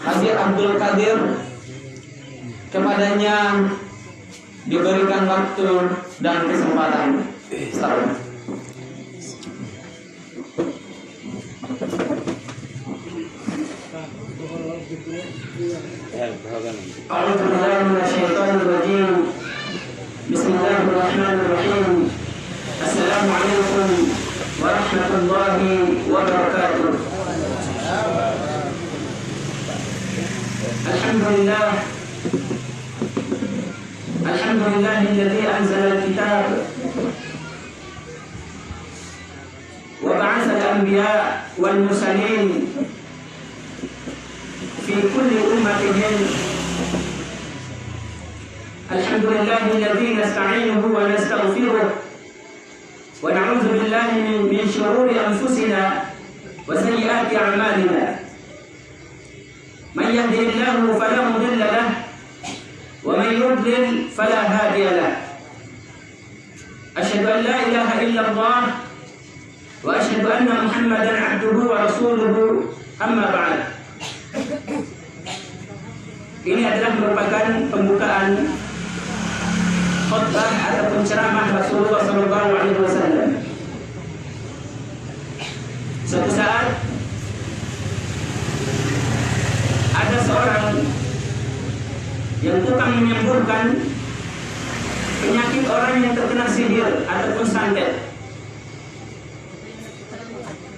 Haji Abdul Qadir, kepadanya diberikan waktu dan kesempatan. Start. أعوذ بالله من الشيطان الرجيم. بسم الله الرحمن الرحيم. السلام عليكم ورحمة الله وبركاته. الحمد لله الذي أنزل الكتاب وبعث الأنبياء والمرسلين في كل أمة. الحمد لله الذي نستعينه ونستغفره ونعوذ بالله من شرور أنفسنا وسيئات أعمالنا. من يهده الله فلا مضل له ومن يضلل فلا هادي له. أشهد أن لا إله إلا الله وأشهد أن محمدا عبده ورسوله. أما بعد. Ini adalah merupakan pembukaan khutbah ataupun ceramah Rasulullah SAW. Suatu saat ada seorang yang tukang menyembuhkan penyakit orang yang terkena sihir ataupun santet.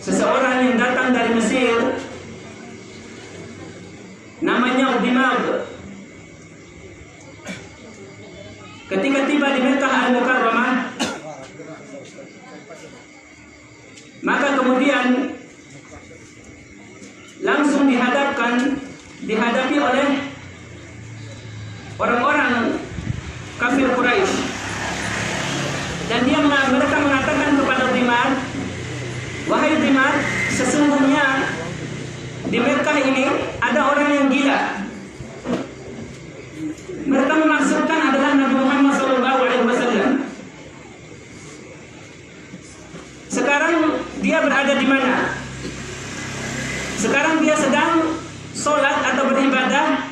Seseorang yang datang dari Mesir, namanya Udimad. Ketika tiba di Mekah Al-Mukarramah, maka kemudian langsung dihadapi oleh orang-orang kafir Quraisy. Dan mereka mengatakan kepada Udimad, wahai Udimad, sesungguhnya di Mekah ini ada orang yang gila. Mereka memaksudkan adalah Nabi Muhammad SAW. Sekarang dia berada di mana? Sekarang dia sedang sholat atau beribadah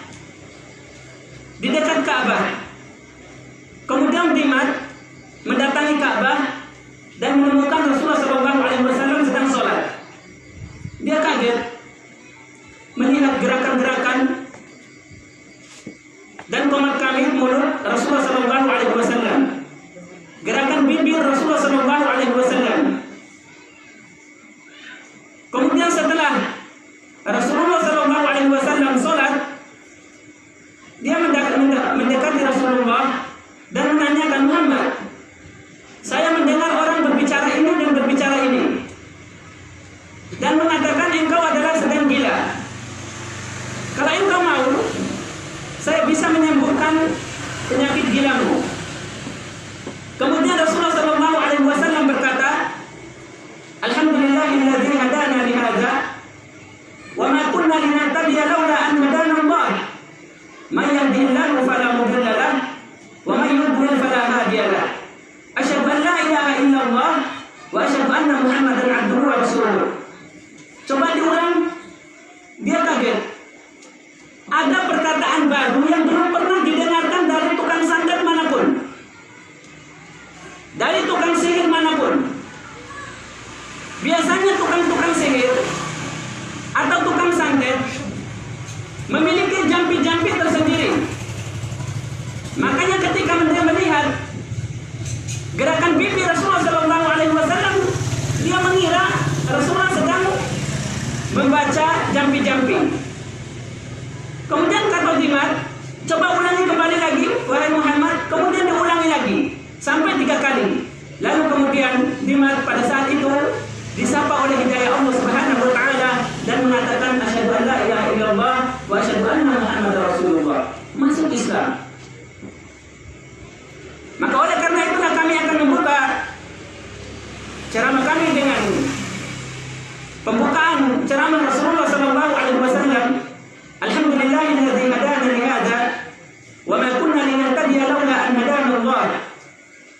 di dekat Ka'bah. Kemudian Udimad mendatangi Ka'bah dan menemukan Rasulullah SAW sedang sholat. Dia kaget melihat gerakan-gerakan dan komat kamit mulut Rasulullah SAW, gerakan bibir Rasulullah SAW. Kemudian setelah Rasulullah SAW sholat, dia mendekati Rasulullah dan menanyakan, Muhammad, saya mendengar orang berbicara ini dan berbicara ini dan mengatakan engkau adalah sedang gila. Kalau engkau mau, saya bisa menyembuhkan penyakit gilamu. Kemudian Rasulullah SAW berkata, Alhamdulillahilladzi hadana li hadza wa ma kunna linahtadiya laula an hadana Allah. May yahdihillahu fala mudilla lahu wa may yudlil fala hadiya lahu. Asyhadu an la ilaha illallah wa asyhadu anna Muhammadan abduhu wa rasuluh. Coba diulang, dia kaget. Ada perkataan baru yang belum pernah didengarkan dari tukang santet manapun, dari tukang sihir manapun. Biasanya tukang-tukang sihir atau tukang santet memiliki jampi-jampi tersendiri. Makanya ketika dia melihat gerakan bibir Rasulullah SAW, dia mengira Rasulullah sedang membaca jampi-jampi. Kemudian kata Udimad, coba ulangi kembali lagi, wahai Muhammad. Kemudian diulangi lagi sampai 3 kali. Lalu kemudian Udimad pada saat itu disapa oleh hidayah Allah Subhanahu wa taala dan mengatakan asyhadu an la ilaha illallah wa asyhadu anna Muhammadar Rasulullah. Masuk Islam. Maka oleh karena itulah kami akan membuka ceramah kami dengan pembukaan ceramah Rasulullah SAW. Alhamdulillahilladzi hadana li hadza wa ma kunna linahtadiya laula an hadana Allah.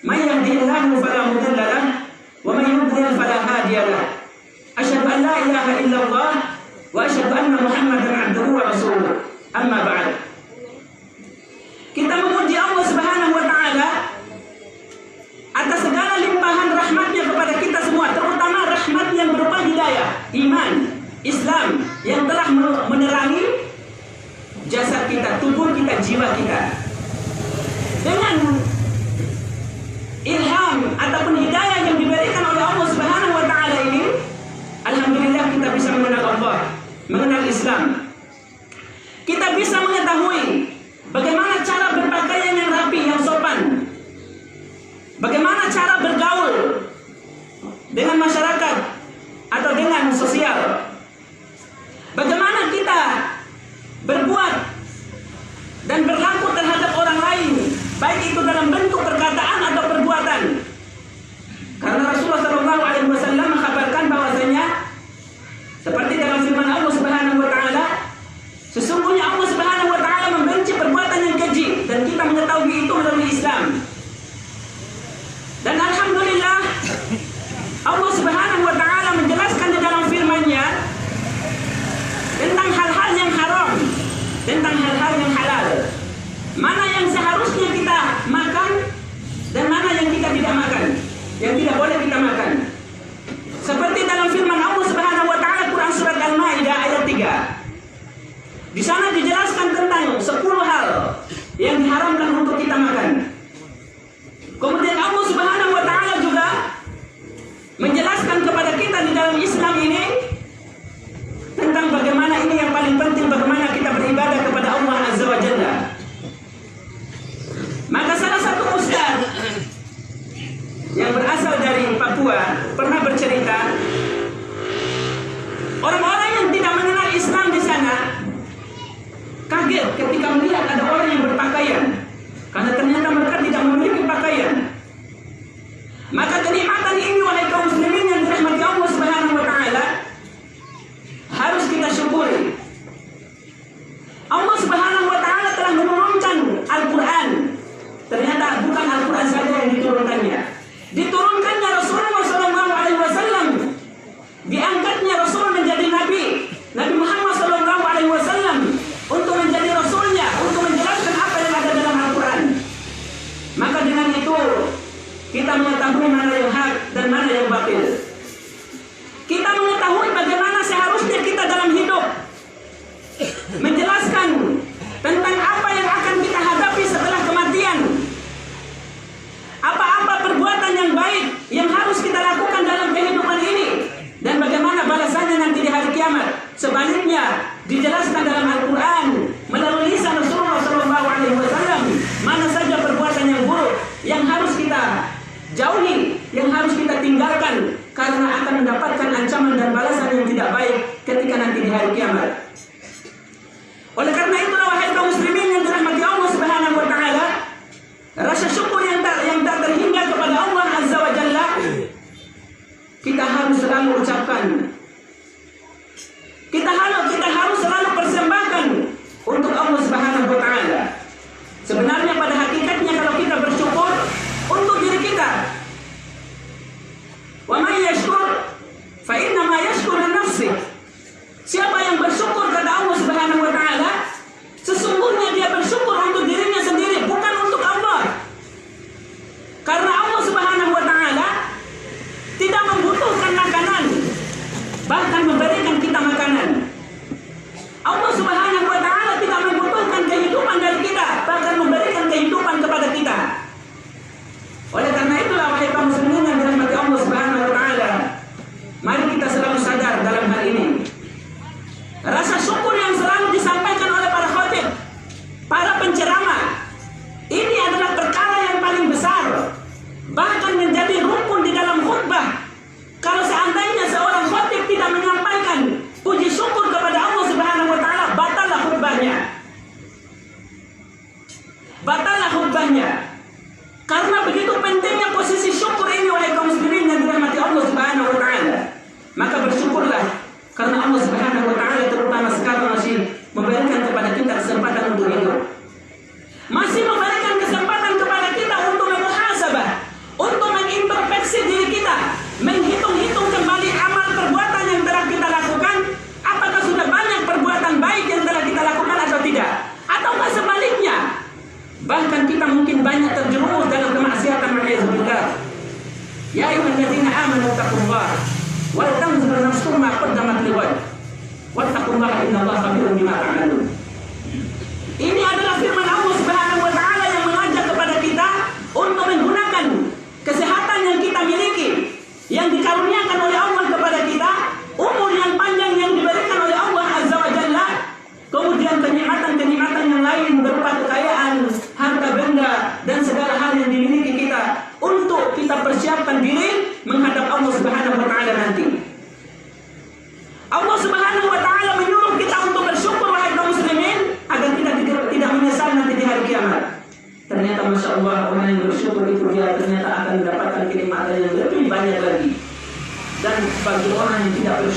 May yahdihillahu fala mudilla lahu wa may yudlil fala hadiya lahu. Islam. Kita bisa mengetahui bagaimana cara berpakaian yang rapi, yang sopan, bagaimana cara bergaul dengan masyarakat atau dengan sosial, bagaimana kita berbuat dan berlaku terhadap orang lain, baik itu dalam bentuk perkataan atau perbuatan. Karena Rasulullah SAW mengkabarkan bahwasanya seperti dalam firman Allah Subhanahu wa taala, sesungguhnya Allah Subhanahu wa taala membenci perbuatan yang keji, dan kita mengetahui itu melalui Islam. Dan alhamdulillah Allah Subhanahu wa taala menjelaskan di dalam firman-Nya tentang hal-hal yang haram, tentang hal-hal yang halal. Mana yang seharusnya kita makan dan mana yang kita tidak makan, yang tidak boleh kita makan. Seperti dalam firman Allah Subhanahu wa taala Quran surat Al-Maidah ayat 3. Di sana dijelaskan tentang 10 hal yang diharamkan untuk kita makan. Kemudian Allah Subhanahu wa taala juga menjelaskan kepada kita di dalam Islam ini tentang bagaimana ini yang paling penting, bagaimana kita beribadah kepada Allah Azza wa Jalla. Maka salah satu ustaz yang berasal dari Papua pernah bercerita, orang-orang yang tidak mengenal Islam di sana kaget ketika melihat ada orang yang berpakaian, karena ternyata mereka tidak memiliki pakaian. Maka kenikmatan ini, wahai kaum muslimin yang dirahmati Allah Subhanahu wa taala, harus kita syukuri. Allah Subhanahu wa taala telah menurunkan Al-Qur'an. Ternyata bukan Al-Qur'an saja yang diturunkannya. Diturunkannya Rasulullah SAW, diangkatnya Rasul menjadi Nabi Muhammad SAW untuk menjadi Rasulnya, untuk menjelaskan apa yang ada dalam Al-Quran. Maka dengan itu kita mengetahui mana yang hak dan mana yang batil. Kita mengetahui bagaimana seharusnya kita dalam hidup, menjelaskan tentang apa yang akan kita hadapi setelah kematian, apa-apa perbuatan yang baik yang harus kita lakukan dalam kehidupan ini, dan bagaimana balasannya nanti di hari kiamat. Sebaliknya dijelaskan dalam Al-Quran melalui lisan Rasulullah SAW mana saja perbuatan yang buruk yang harus kita jauhi, yang harus kita tinggalkan, karena akan mendapatkan ancaman dan balasan yang tidak baik ketika nanti di hari kiamat. Oleh karena itulah, wahai kaum muslimin yang dirahmati Allah Subhanahu wa taala, rasa syukur yang tak terhingga kepada Allah Azza wa Jalla kita harus selalu ucapkan. Kita harus selalu persembahkan untuk Allah Subhanahu wa taala. Sebenarnya pada hakikatnya kalau kita bersyukur untuk diri kita, wa may yashkur fa inna ma yashkur li nafsihi. Siapa yang bersyukur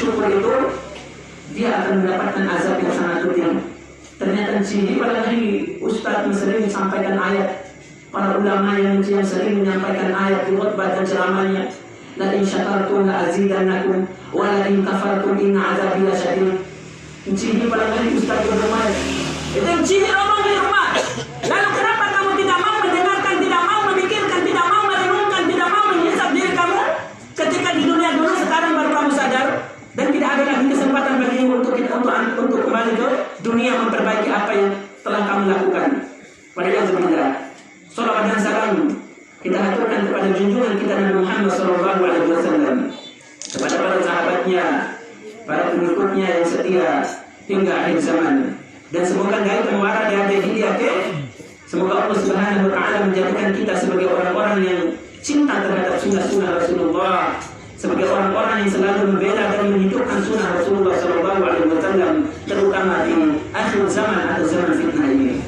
bersyukur itu, dia akan mendapatkan azab yang sangat pedih. Ternyata di sini pada hari Ustaz sering sampaikan ayat, para ulama yang sering menyampaikan ayat di khutbah dan ceramahnya, la in syakartum la azidannakum wa la in kafartum inna azabi lasyadid. Di sini pada hari Ustaz berdoa, itu yang sini orang di rumah. Lalu kenapa kamu tidak mau mendengarkan, tidak mau memikirkan, tidak mau merenungkan, tidak mau menyesap diri kamu ketika di dunia dulu, sekarang baru kamu sadar dan tidak ada lagi kesempatan bagimu untuk kembali ke dunia memperbaiki apa yang telah kamu lakukan. Waliyadzubillah. Salawat dan salam kita haturkan kepada junjungan kita Nabi Muhammad SAW, kepada para sahabatnya, para pengikutnya yang setia hingga akhir zaman. Dan semoga dari muara dan hidayah ke, semoga Allah Subhanahu wa taala menjadikan kita sebagai orang-orang yang cinta terhadap sunnah-sunnah Rasulullah, sebagai orang-orang yang selalu membela dan menghidupkan sunnah Rasulullah SAW, terutama di akhir zaman atau zaman fitnah ini.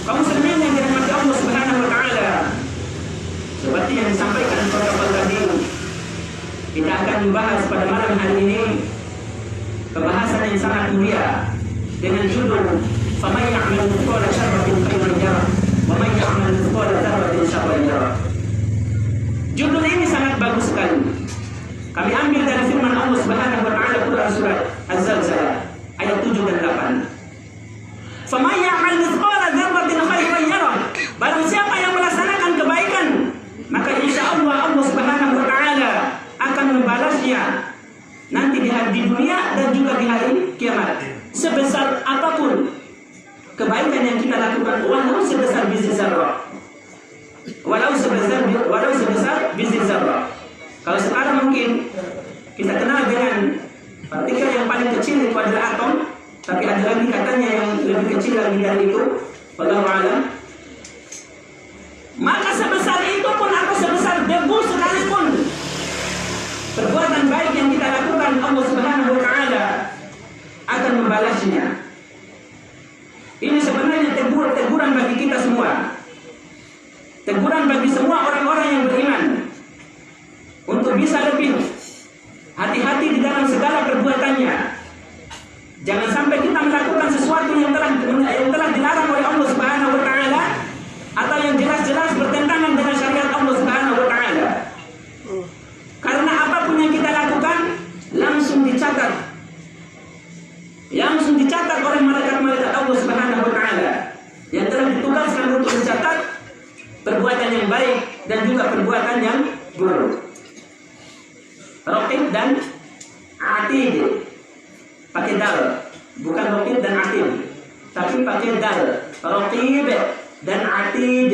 Kaum muslimin yang dirahmati Allah Subhanahu wa taala, seperti yang disampaikan protokol tadi, kita akan membahas pada malam hari ini pembahasan yang sangat mulia dengan judul faman ya'mal mithqala dzarratin khairan yarah wa man ya'mal mithqala dzarratin syarran yarah. Judul ini sangat bagus sekali. Kami ambil dari firman Allah Subhanahu wa taala Quran surat Az-Zalzalah ayat 7 dan 8. Faman ya'mal mithqala dzarratin khairan yarah. Barang siapa yang melaksanakan kebaikan, maka insyaallah Allah Subhanahu wa taala akan membalasnya nanti di dunia dan juga di hari kiamat. Sebesar apapun kebaikan yang kita lakukan, walau sebesar biji zarrah, walau sebesar biji zarrah. Kalau sekarang mungkin kita kenal dengan partikel yang paling kecil itu adalah atom, tapi ada lagi katanya yang lebih kecil lagi dari itu, wallahu a'lam. Maka sebesar itu pun atau sebesar debu sekalipun, perbuatan baik yang kita lakukan, Allah Subhanahu wa taala akan membalasnya. Ini sebenarnya teguran bagi kita semua, teguran bagi semua orang-orang yang beriman untuk bisa lebih hati-hati di dalam segala perbuatannya. Jangan sampai kita melakukan sesuatu yang telah dilarang oleh Allah Subhanahu wa taala atau yang jelas-jelas bertentangan dengan syariat Allah Subhanahu wa taala. Karena apapun yang kita lakukan langsung dicatat oleh malaikat-malaikat Allah Subhanahu wa taala yang telah ditugaskan untuk mencatat perbuatan yang baik dan juga perbuatan yang buruk. Raqib dan Atid, pakai dal, bukan Raqib dan Atid, tapi pakai dal. Raqib dan Atid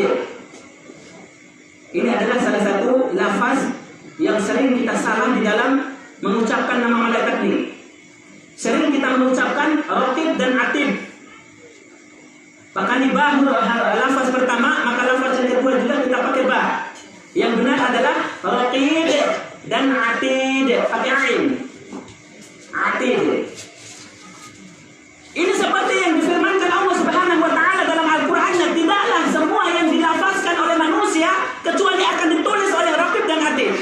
ini adalah salah satu lafaz yang sering kita salah di dalam mengucapkan nama malaikat ini. Sering kita mengucapkan Raqib dan Atid, bahkan di bahu lafaz pertama, maka lafaz yang kedua juga kita pakai ba. Yang benar adalah Raqib dan Atid, pakai ain. Atid. Ini seperti yang difirmankan Allah Subhanahu wa taala dalam Al-Qur'annya, tidaklah semua yang dilafazkan oleh manusia kecuali akan ditulis oleh Raqib dan Atid.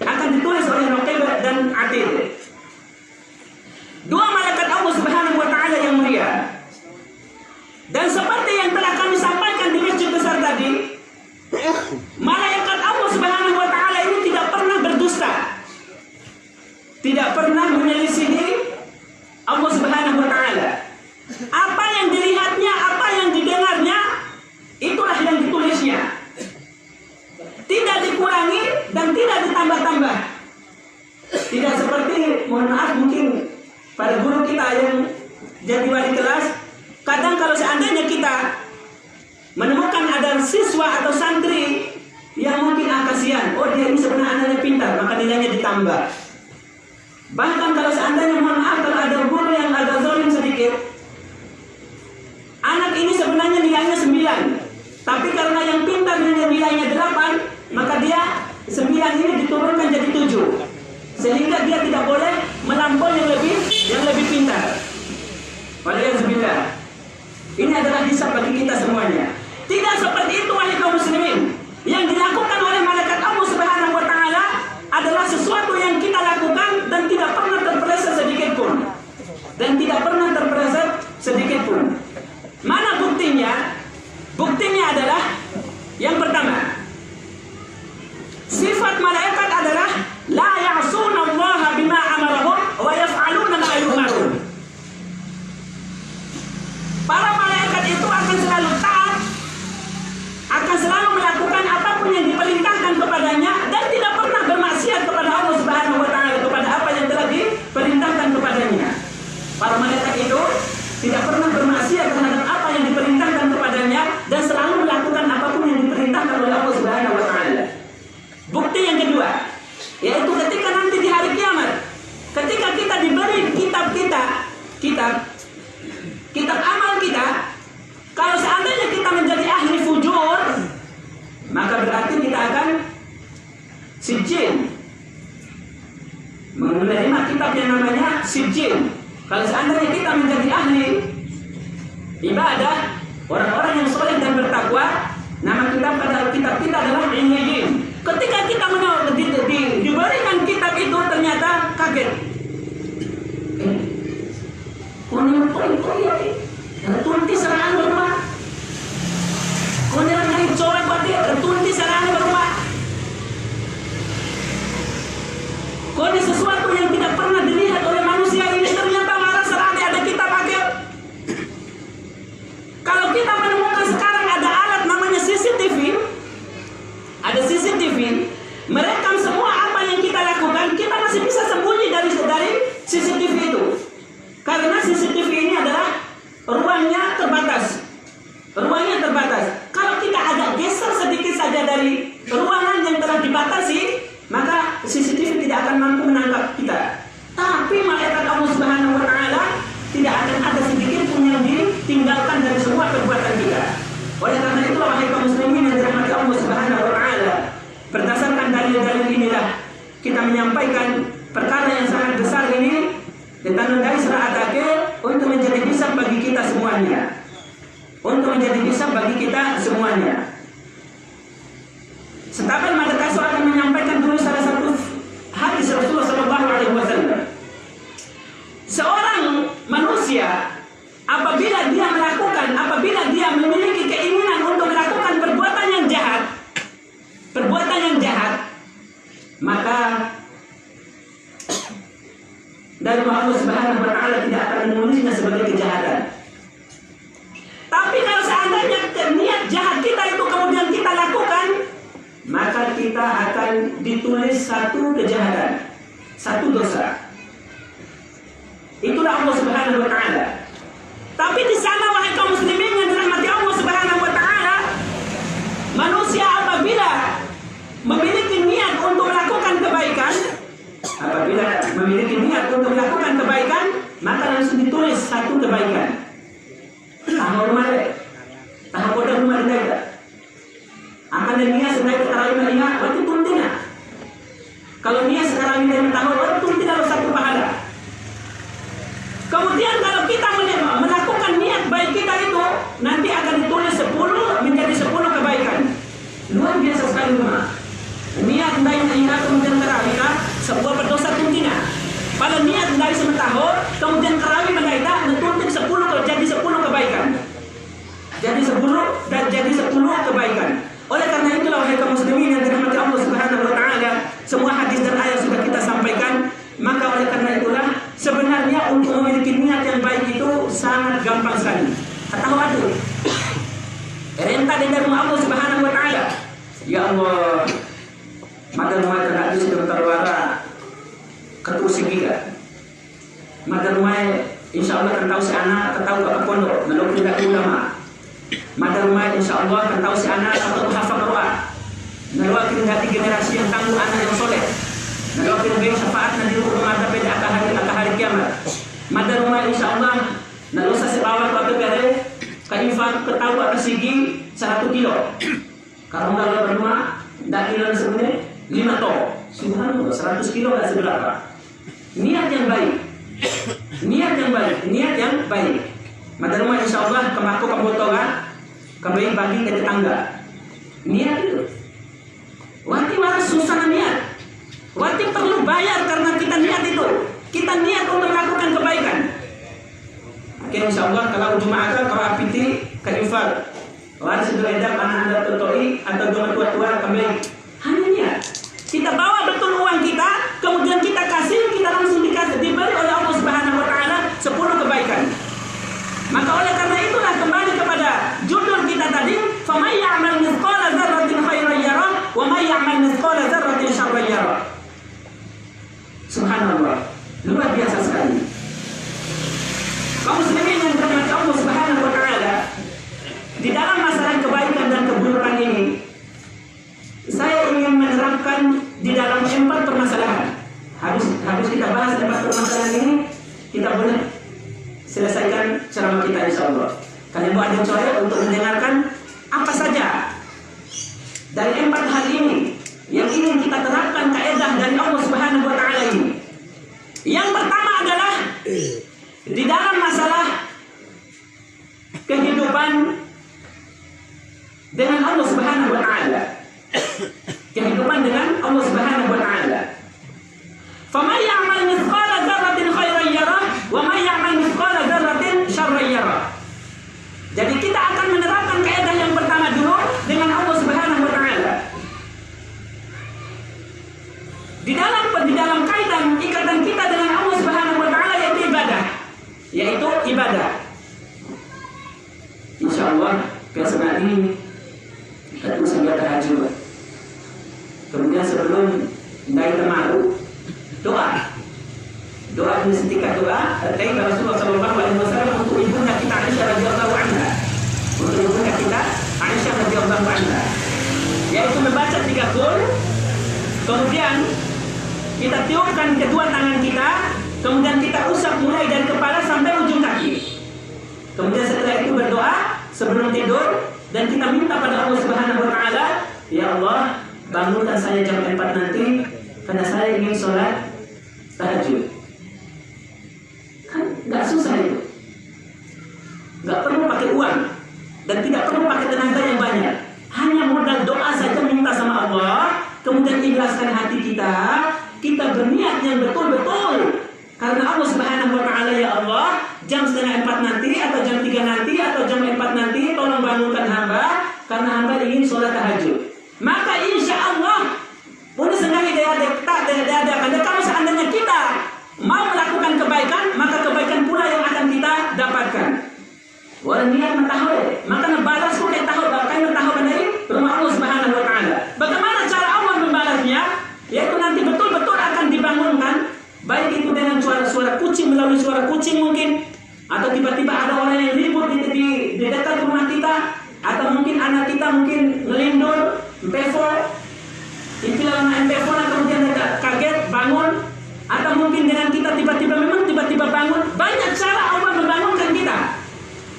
Akan ditulis oleh Raqib dan Atid. Dua malaikat Allah Subhanahu wa taala yang mulia. Dan seperti yang telah kami sampaikan di masjid besar tadi, malaikat Allah Subhanahu wa taala ini tidak pernah berdusta, tidak pernah menyelisihi Allah Subhanahu wa taala. Apa yang dilihatnya, apa yang didengarnya, itulah yang ditulisnya. Tidak dikurangi dan tidak ditambah-tambah. Tidak seperti, mohon maaf, mungkin pada guru kita yang jadi wali kelas, kadang kalau seandainya kita menemukan ada siswa atau santri yang mungkin kasihan, oh dia ini sebenarnya anaknya pintar, maka nilainya ditambah. Bahkan kalau seandainya, mohon maaf, kalau ada guru yang agak zalim sedikit, anak ini sebenarnya nilainya 9, tapi karena yang pintar nilainya 8, maka dia 9 ini diturunkan jadi 7, sehingga dia tidak boleh melampaui yang lebih pintar. Waliyadzubillah. Ini adalah hisab bagi kita semuanya. Tidak seperti itu wahai kaum muslimin. Yang dilakukan oleh malaikat Allah Subhanahu wa taala kitab amal kita. Kalau seandainya kita menjadi ahli fujur, maka berarti kita akan sijil, menerima kitab yang namanya sijil. Kalau seandainya kita menjadi ahli ibadah, orang-orang yang soleh dan bertakwa, nama kitab pada kitab kita adalah ilmiyin. Ketika kita diberikan kitab itu, ternyata kaget. Retunti seraan berumah. Kemudian hari corak berarti retunti seraan berumah. Kode sesuatu yang tidak pernah dilihat oleh manusia ini ternyata marah serada ada kitab akhir. Kalau kita menemukan sekarang ada alat namanya CCTV, ada CCTV, merekam semua apa yang kita lakukan, kita masih bisa sembunyi dari CCTV itu. Karena CCTV ini adalah ruangnya terbatas. Ruangnya terbatas. Kalau kita agak geser sedikit saja dari ruangan yang telah dibatasi, maka CCTV tidak akan mampu menangkap kita. Tapi malaikat Allah Subhanahu wa taala tidak akan ada sedikit pun yang ditinggalkan dari semua perbuatan kita. Oleh karena itulah wahai kaum muslimin yang dirahmati Allah Subhanahu wa taala, berdasarkan dalil-dalil inilah kita menyampaikan perkara yang sangat besar ini tentang dari surat At-Takwir untuk menjadi hisab bagi kita semuanya. Untuk menjadi hisab bagi kita semuanya. Setakat Madakaso akan menyampaikan dulu salah satu hadis Rasulullah SAW. Seorang manusia apabila dia memiliki keinginan untuk melakukan perbuatan yang jahat, maka dari Allah Subhanahu wa taala tidak akan menulisnya sebagai kejahatan. Tapi kalau seandainya niat jahat kita itu kemudian kita lakukan, maka kita akan ditulis satu kejahatan, satu dosa. Itulah Allah Subhanahu wa taala. Tapi di sana wahai kaum muslimin yang dirahmati Allah Subhanahu wa taala, manusia apabila memiliki niat untuk melakukan kebaikan, maka langsung ditulis satu kebaikan. Tahap rumah kita. Akan niat sebagai tarawih melihat waktu tuntina. Kalau niat sekarang ini tahu waktu tuntina satu pahala. Kemudian kalau kita melakukan niat baik kita itu, nanti akan ditulis 10 menjadi 10 kebaikan. Luar biasa sekali rumah. Niat baik kita kemudian tarawih sebuah berdosa tuntina. Pada niat dari sementahun, kemudian tarawih kita mentuntut 10 jadi 10 kebaikan. Jadi 10 kebaikan. Oleh karena itulah wahai kaum muslimin yang dirahmati Allah Subhanahu wa taala, semua hadis dan ayat sudah kita sampaikan. Maka oleh karena itulah sebenarnya untuk memiliki niat yang baik itu sangat gampang sekali. Atau aduh, renta dari Allah Subhanahu wa taala. Ya Allah, maka rumah terhadap sudah terwara ketua segiga. Maka rumah insya Allah tahu si anak tahu ke pondok, lalu tidak ulama. Maka rumah insya Allah tahu si anak atau hafal Quran. Lalu akhirnya generasi yang tangguh anak yang soleh. Lalu akhirnya syafaat nanti rumah tapi akan hari kiamat. Maka rumah insya Allah lalu saya bawa ke PPR kaifat ketahu akan segi 100 kilo. Kalau enggak berumah dah kilo sebenarnya 5 ton. Subhanallah 100 kilo enggak seberapa. Niat yang baik. Maka rumah insya Allah kemaku kemotongan kembali bagi ke tetangga. Niat itu. Wati waras susah niat. Wati perlu bayar karena kita niat itu. Kita niat untuk melakukan kebaikan. Akhirnya insya Allah kalau Jumat kalau apiti kaifat waras itu edap anak anda tutoi atau dua tua kembali. Hanya niat. Kita bawa betul uang kita, kemudian kita kasih, kita langsung diberi oleh Allah Subhanahu wa taala 10 kebaikan. Maka oleh karena itulah kembali kepada judul kita tadi, "Faman ya'mal mithqala dzarratin khairan yarah wa man ya'mal mithqala dzarratin syarran yarah." Subhanallah, luar biasa sekali. Kaum muslimin yang dirahmati Allah Subhanahu wa taala, di dalam masalah kebaikan dan keburukan ini, saya ingin menerapkan di dalam 4 permasalahan. Habis kita bahas 4 permasalahan ini, kita boleh kita insya Allah. Kalian buat ada coret untuk mendengarkan apa saja dari 4 hal ini yang ingin kita terapkan kaidah dari Allah Subhanahu wa taala ini. Yang pertama adalah di dalam masalah kehidupan dengan Allah Subhanahu wa taala. Kehidupan dengan Allah Subhanahu wa taala. Faman ya'mal mithqala dzarratin khairan yarah wa man ya'mal mithqala dzarratin syarran yarah. Jadi kita akan menerapkan kaidah yang pertama dulu dengan Allah Subhanahu wa taala. Di dalam kaidah ikatan kita dengan Allah Subhanahu wa taala yaitu ibadah. Insyaallah besok ini kita bisa tahajud. Kemudian sebelum naik temaru doa ini setika doa dari Rasulullah SAW untuk ibunda kita Aisyah radhiyallahu anha. Untuk ibunda kita Aisyah radhiyallahu anha, yaitu membaca 3 qul. Kemudian kita tiupkan kedua tangan kita, kemudian kita usap mulai dari kepala sampai ujung kaki. Kemudian setelah itu berdoa sebelum tidur dan kita minta pada Allah Subhanahu wa taala, ya Allah, bangunkan saya jam 4 nanti karena saya ingin sholat tahajud. Kan nggak susah itu, nggak perlu pakai uang dan tidak perlu pakai tenaga yang banyak. Hanya modal doa saja minta sama Allah, kemudian ikhlaskan hati kita, kita berniat yang betul-betul karena Allah Subhanahu wa taala. Ya Allah, jam 3:30 nanti atau jam 3 nanti atau jam 4 nanti tolong bangunkan hamba karena hamba ingin sholat tahajud. Maka insya Allah boleh sengaja diadakan. Dan kalau seandainya kita mau melakukan kebaikan, maka kebaikan pula yang akan kita dapatkan. Walau niat mentahul, maka membalas kok kita tahu bahkan mentahul dari rumah Allah Subhanahu wa taala. Bagaimana cara Allah membalasnya? Yaitu nanti betul-betul akan dibangunkan, baik itu dengan suara kucing, melalui suara kucing mungkin, atau tiba-tiba ada orang yang ribut di dekat rumah kita, atau mungkin anak kita mungkin ngelindur, empefo, istilah empefo, kemudian kaget bangun, atau mungkin dengan kita tiba-tiba bangun. Banyak cara Allah membangunkan kita,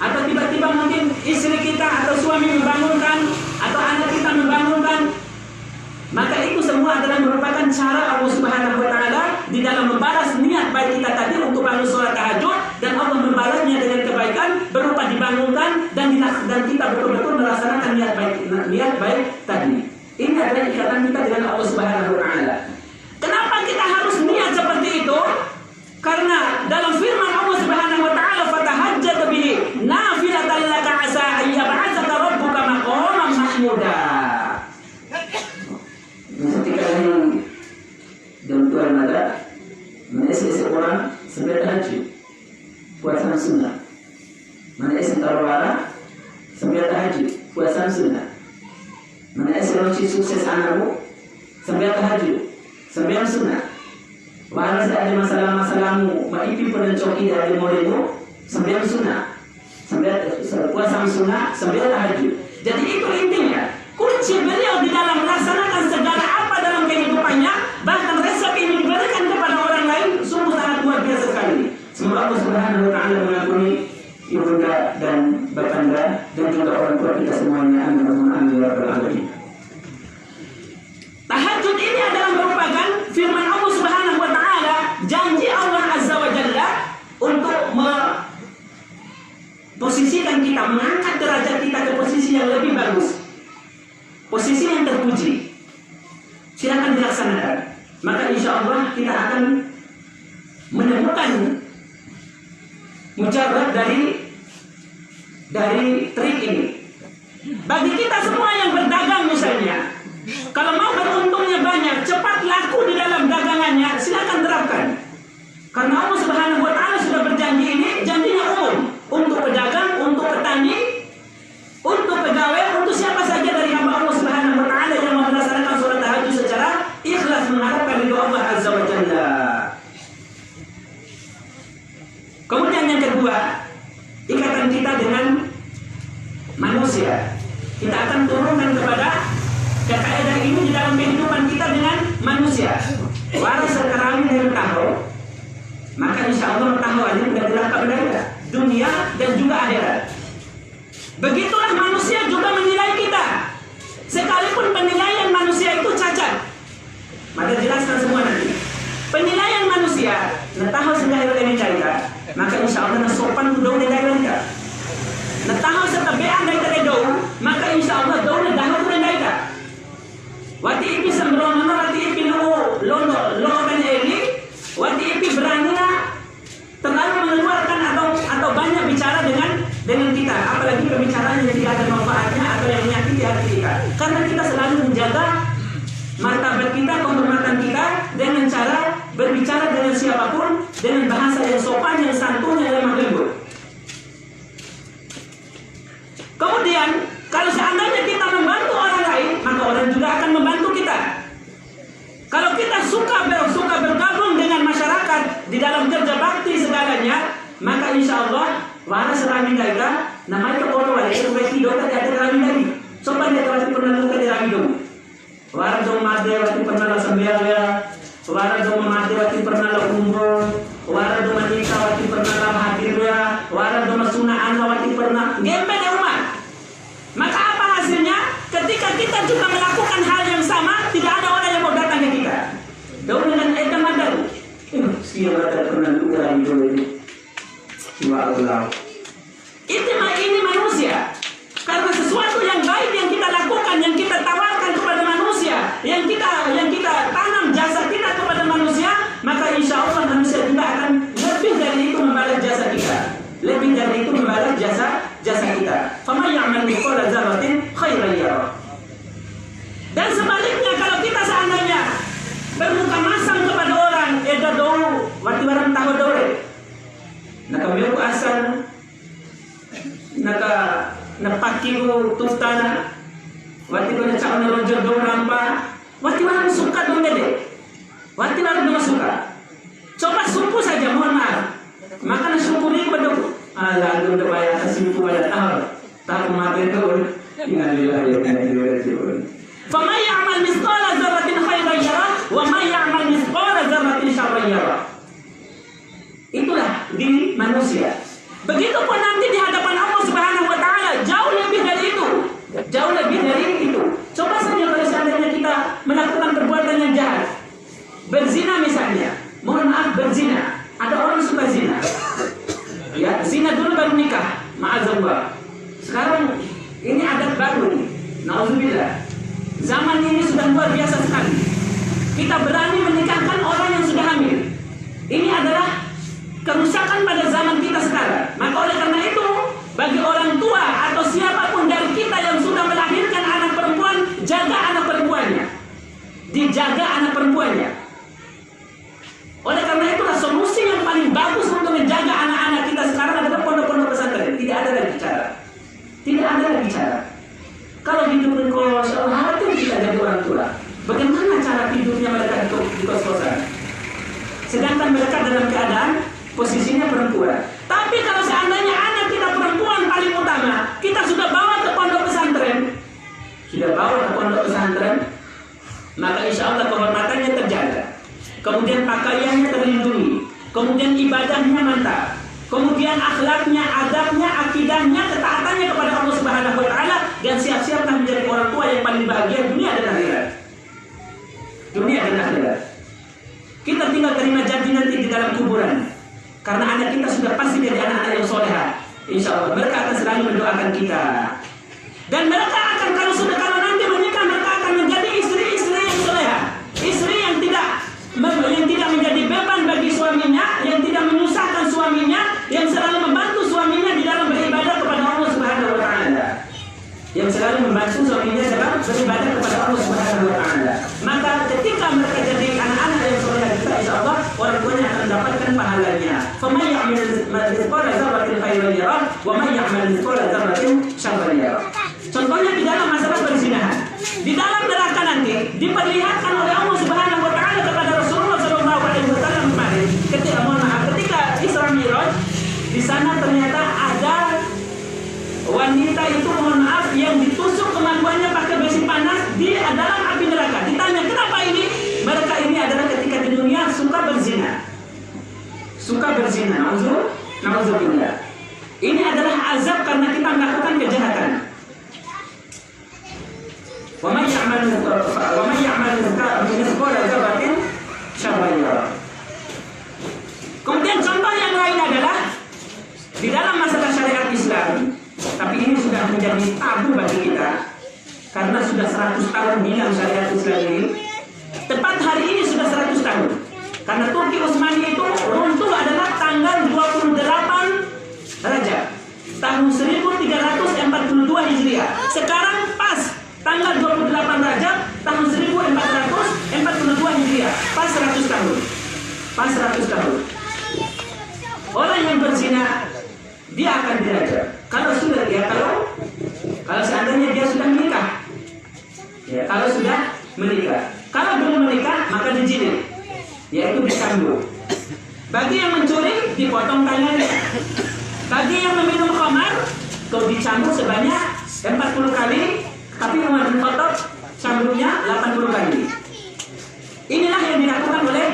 atau tiba-tiba mungkin istri kita atau suami membangunkan, atau anak kita membangunkan. Maka itu semua adalah merupakan cara Allah Subhanahu wa taala di dalam membalas niat baik kita tadi untuk bangun sholat tahajud, dan Allah membalasnya dengan kebaikan berupa dibangunkan dan kita betul-betul melaksanakan niat baik tadi. Ini adalah ikatan kita dengan Allah Subhanahu wa taala. Kenapa kita harus niat seperti itu? Karena dalam firman Allah Subhanahu wa taala, fatahajjat bihi nafilatan laka asa an yab'atsaka rabbuka maqaman mahmuda. Ketika ini dalam Tuhan ada menesi seorang sambil tahajud puasa sunnah, menesi tarawara sambil tahajud puasa sunnah, menesi kunci sukses anakmu sambil tahajud sambil sunnah. Walau ada masalah-masalahmu, maipi pun coki dari muridmu sambil sunnah, sambil puasa sunnah sambil tahajud. Jadi itu intinya. Kunci beliau di dalam melaksanakan segala apa dalam kehidupannya, bahkan resep ini diberikan kepada orang lain, sungguh sangat luar biasa sekali. Semoga Allah Subhanahu wa taala mengampuni ibunda dan bapanda dan juga orang tua kita semuanya. Amin ya rabbal alamin. Tahajud ini adalah merupakan firman Allah Subhanahu wa taala, janji Allah Azza wa Jalla untuk memposisikan kita, mengangkat derajat kita ke posisi yang lebih bagus, posisi yang terpuji. Silakan dilaksanakan. Maka insya Allah kita akan menemukan mujarab dari trik ini. Bagi kita semua yang berdagang misalnya, kalau mau beruntungnya banyak, cepat laku di dalam dagangannya, silakan terapkan. Karena Allah Subhanahu wa taala sudah berjanji, ini janjinya umum untuk pedagang, untuk petani, untuk pegawai, untuk siapa saja dari hamba Allah Subhanahu wa taala yang melaksanakan sholat tahajud secara ikhlas mengharapkan ridho Allah Azza wa Jalla. Kemudian yang kedua, ikatan kita dengan manusia. Kita akan turunkan kepada kaidah ini di dalam kehidupan kita dengan manusia. Walau sekarang ini tahu, maka insya Allah tahu ini tidak dilangkap benda. dunia dan juga akhirat. Begitulah manusia juga menilai kita. Sekalipun penilaian manusia itu cacat, maka jelaskan semua nanti. Penilaian manusia, natahaw sa dahil ini cerita, maka insya Allah na sopan daw na dahil ka. Natahaw sa tabian dahil daw, maka insya Allah daw na dahil na dahil ka. Wati ipi sembrono, wati ipi lono kan ini, wati ipi berani terlalu mengeluarkan atau banyak bicara dengan kita, apalagi pembicaraan yang tidak ada manfaatnya atau yang menyakiti hati kita. Karena kita selalu menjaga martabat kita, kehormatan kita dengan cara berbicara dengan siapapun dengan bahasa yang sopan, yang santun, yang lemah lembut. Kemudian kalau seandainya kita membantu orang lain, maka orang juga akan membantu kita. Kalau kita suka bergabung dengan masyarakat di dalam kerja bakti segalanya, maka insya Allah wala serami daerah namanya kepono wala itu hidup ada rami lagi. Sopan dia wati pernah luka di rami dong. Wala dong made wati pernah la sembiara, wala dong made wati pernah la umroh, wala dong menikah wati pernah la hadirnya, wala dong sunaan wati pernah gempe di umat. Maka apa hasilnya? Ketika kita juga melakukan hal yang sama, tidak ada orang yang mau datang ke kita. Daun dengan edam ada. Siapa tak pernah luka rami dong ini. Allah. Ini manusia. Karena sesuatu yang baik yang kita lakukan, yang kita tawarkan kepada manusia, yang kita tanam jasa kita kepada manusia, maka insya Allah manusia juga akan lebih dari itu membalas jasa kita. Lebih dari itu membalas jasa kita. Faman ya'mal mithqala dzarratin khairan yarah. Dan sebaliknya kalau kita seandainya bermuka masam kepada orang, edo dulu, wati barang tahu dulu. Nakamiyok asal napakiru tustana wati ko na chakna rojo do rampa wati wala suka dong dede wati wala suka coba sumpu saja mohon maaf maka nasyukuri ko dong lalu udah bayar kasimpu wala tahu mati itu innalillahi wa inna ilaihi raji'un faman ya'mal mithqala dzarratin khairan yarah wa man ya'mal mithqala dzarratin syarran yarah. Itulah diri manusia. Begitupun nanti di hadapan Allah Subhanahu wa taala jauh lebih dari itu. Jauh lebih dari itu. Coba saja kalau seandainya kita melakukan perbuatan yang jahat. Berzina misalnya. Mohon maaf berzina. Ada orang suka zina. Ya, zina dulu baru nikah. Ma'azallah. Sekarang ini adat baru. Nauzubillah. Zaman ini sudah luar biasa sekali. Kita berani menikahkan orang yang sudah hamil. Ini adalah kerusakan pada zaman kita sekarang. Maka oleh karena itu, bagi orang tua atau siapapun dari kita yang sudah melahirkan anak perempuan, jaga anak perempuannya. Dijaga anak perempuannya. Oleh karena itulah solusi yang paling bagus untuk menjaga anak-anak kita sekarang adalah pondok-pondok pesantren. Tidak ada lagi cara. Tidak ada lagi cara. Kalau hidup di kos, itu tidak jadi orang tua. Bagaimana cara tidurnya mereka di kos-kosan? Sedangkan mereka dalam keadaan posisinya perempuan. Tapi kalau seandainya anak kita perempuan paling utama, kita sudah bawa ke pondok pesantren, maka insya Allah kehormatannya terjaga. Kemudian pakaiannya terlindungi, kemudian ibadahnya mantap, kemudian akhlaknya, adabnya, akidahnya, ketaatannya kepada Allah Subhanahu wa taala, dan siap-siaplah menjadi orang tua yang paling bahagia dunia dan akhirat. Dunia dan akhirat. Kita tinggal terima janji nanti di dalam kuburan. Karena anak kita sudah pasti jadi anak-anak yang soleha. Insya Allah mereka akan selalu mendoakan kita. Dan mereka akan kalau nanti menikah, mereka akan menjadi istri-istri yang soleha. Istri yang tidak menjadi beban bagi suaminya, yang tidak menyusahkan suaminya, yang selalu membantu suaminya di dalam beribadah kepada Allah Subhanahu wa taala. Yang selalu membantu suaminya dalam beribadah kepada Allah Subhanahu wa taala. Maka ketika mereka jadi anak-anak yang soleha kita, insya Allah orang tuanya akan mendapatkan pahalanya. Faman ya'mal mithqala dzarratin khairan yarah wa man ya'mal mithqala dzarratin syarran yarah. Contohnya di dalam masalah perzinahan. Di dalam neraka nanti diperlihatkan oleh Allah Subhanahu wa taala kepada Rasulullah sallallahu alaihi wasallam kemarin ketika Isra Mi'raj, di sana ternyata ada wanita itu yang ditusuk kemaluannya pakai besi panas di dalam api neraka. Ditanya kenapa ini? Mereka ini adalah ketika di dunia suka berzina. Nauzubillah. Ini adalah azab karena kita melakukan kejahatan. Wa may ya'mal mithqala dzarratin syarran yarah. Kemudian contoh yang lain adalah di dalam masalah syariat Islam, tapi ini sudah menjadi tabu bagi kita karena sudah 100 tahun bilang syariat Islam ini. Tepat hari ini sudah 100 tahun. Karena Turki Utsmani itu runtuh adalah tanggal 28 Rajab tahun 1342 Hijriah. Sekarang pas tanggal 28 Rajab tahun 1442 Hijriah. Pas 100 tahun. Pas 100 tahun. Orang yang berzina dia akan dirajam. Kalau seandainya dia sudah menikah. Ya, kalau sudah menikah. Kalau belum menikah maka dijilid, yaitu dicambuk. Bagi yang mencuri dipotong tangannya. Bagi yang meminum khamar kau dicambuk sebanyak 40 kali, tapi cuma dipotong cambuknya 80 kali. Inilah yang dilakukan oleh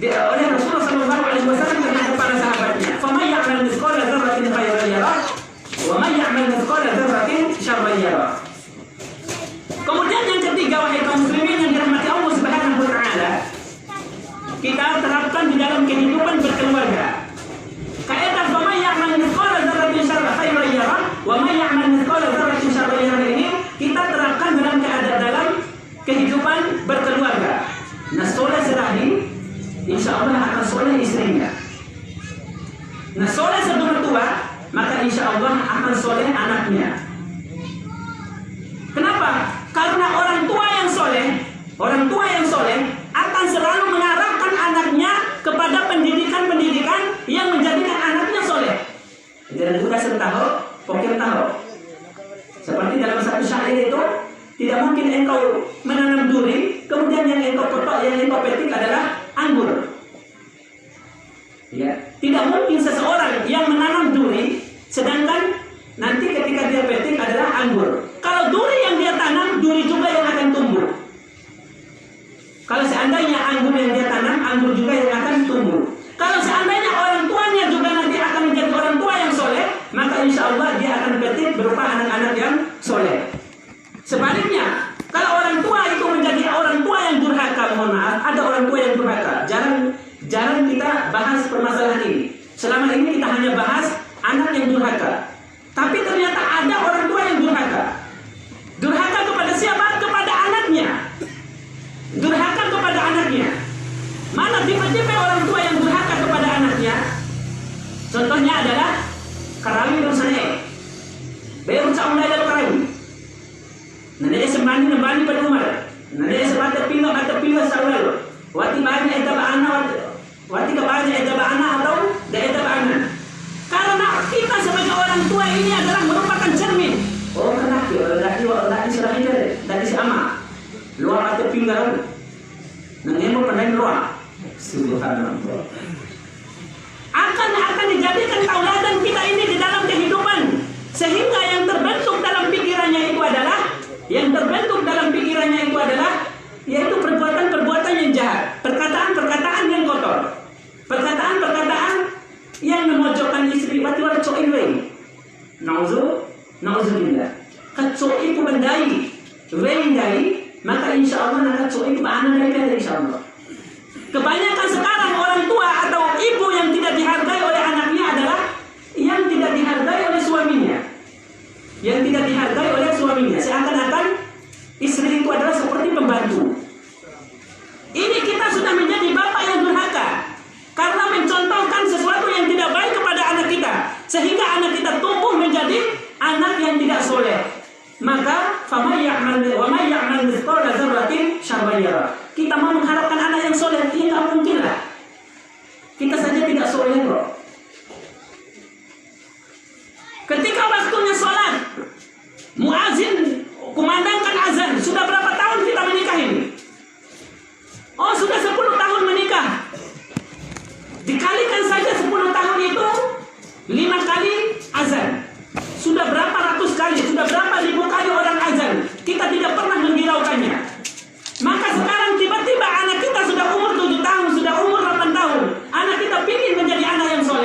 Rasulullah SAW terhadap para sahabatnya. Faman ya'mal mithqala dzarratin khairan yarah, wa man ya'mal mithqala dzarratin syarran yarah. Kemudian yang ketiga, wahai kaum muslimin yang dirahmati Allah Subhanahu wa taala, kita terapkan di dalam kehidupan berkeluarga. Kaidah faman ya'mal mithqala dzarratin khairan yarah, wa man ya'mal mithqala dzarratin syarran yarah ini kita terapkan dalam kehidupan berkeluarga. Nah, soleh serahdi insya Allah akan soleh istrinya. Nah, soleh semertua, maka insya Allah akan soleh anaknya. Kenapa? Karena orang tua yang soleh akan selalu mengarahkan anaknya kepada pendidikan yang menjadikan anaknya soleh. Jangan sudah sentaho, pokir tahu. Seperti dalam satu syair itu, tidak mungkin engkau menanam duri, kemudian yang engkau petok, yang engkau petik adalah anggur. Ya, tidak mungkin seseorang yang menanam duri, sedangkan nanti ketika dia petik adalah anggur. Kalau duri yang dia tanam, duri juga yang akan tumbuh. Kalau seandainya anggur yang dia tanam, anggur juga yang akan tumbuh. Kalau seandainya orang tuanya juga nanti akan menjadi orang tua yang soleh, maka insya Allah dia akan petik berupa anak-anak yang soleh. Sebaliknya, kalau orang tua itu menjadi orang tua yang durhaka, mohon maaf, ada orang tua yang durhaka. Jarang kita bahas permasalahan ini. Selama ini kita hanya bahas anak yang durhaka. Tapi ternyata ada orang tua yang durhaka. Durhaka kepada siapa? Kepada anaknya. Durhaka kepada anaknya. Mana tipe-tipe orang tua yang durhaka kepada anaknya? Contohnya adalah Karawi bersane. Bayar ucap mulai dari Karawi. Nanti sembani pada umar. Nanti sebata pilih sawal. Wati banyak etaba anak. Wati kebanyak etaba anak atau dah etaba anak. Karena kita sebagai orang tua ini adalah merupakan cermin. Oh, laki serahi dari si ama. Luar atau pinggang. Nangemo pandai luar. Subhanallah. Akan dijadikan tauladan kita ini di dalam kehidupan, sehingga yang terbentuk dalam pikirannya itu adalah yaitu perbuatan-perbuatan yang jahat, perkataan-perkataan yang kotor, perkataan-perkataan yang memojokkan istri. Wati war coin wei. Nauzubillah. Kacoi itu bendai, wei maka insya Allah nak kacoi itu bahan dari insya Allah. Kebanyakan sekarang orang tua atau ibu yang tidak dihargai oleh anaknya adalah yang tidak dihargai oleh suaminya. Seakan-akan istri itu adalah seperti pembantu. Ini kita sudah menjadi bapak yang durhaka karena mencontohkan sesuatu yang tidak baik kepada anak kita, sehingga anak kita tumbuh menjadi anak yang tidak soleh. Maka faman ya'mal mithqala dzarratin syarran yarah. Kita mau mengharapkan anak yang soleh, tidak mungkin lah. Kita saja tidak soleh kok. Ketika waktunya sholat, muazin kumandangkan azan. Sudah berapa tahun kita menikah ini? Oh, sudah 10 tahun menikah. Dikalikan saja 10 tahun itu 5 kali azan. Sudah berapa ratus kali, sudah berapa ribu kali orang azan. Kita tidak pernah menghiraukannya. Maka sekarang tiba-tiba anak kita sudah umur 7 tahun, sudah umur 8 tahun. Anak kita ingin menjadi anak yang soleh.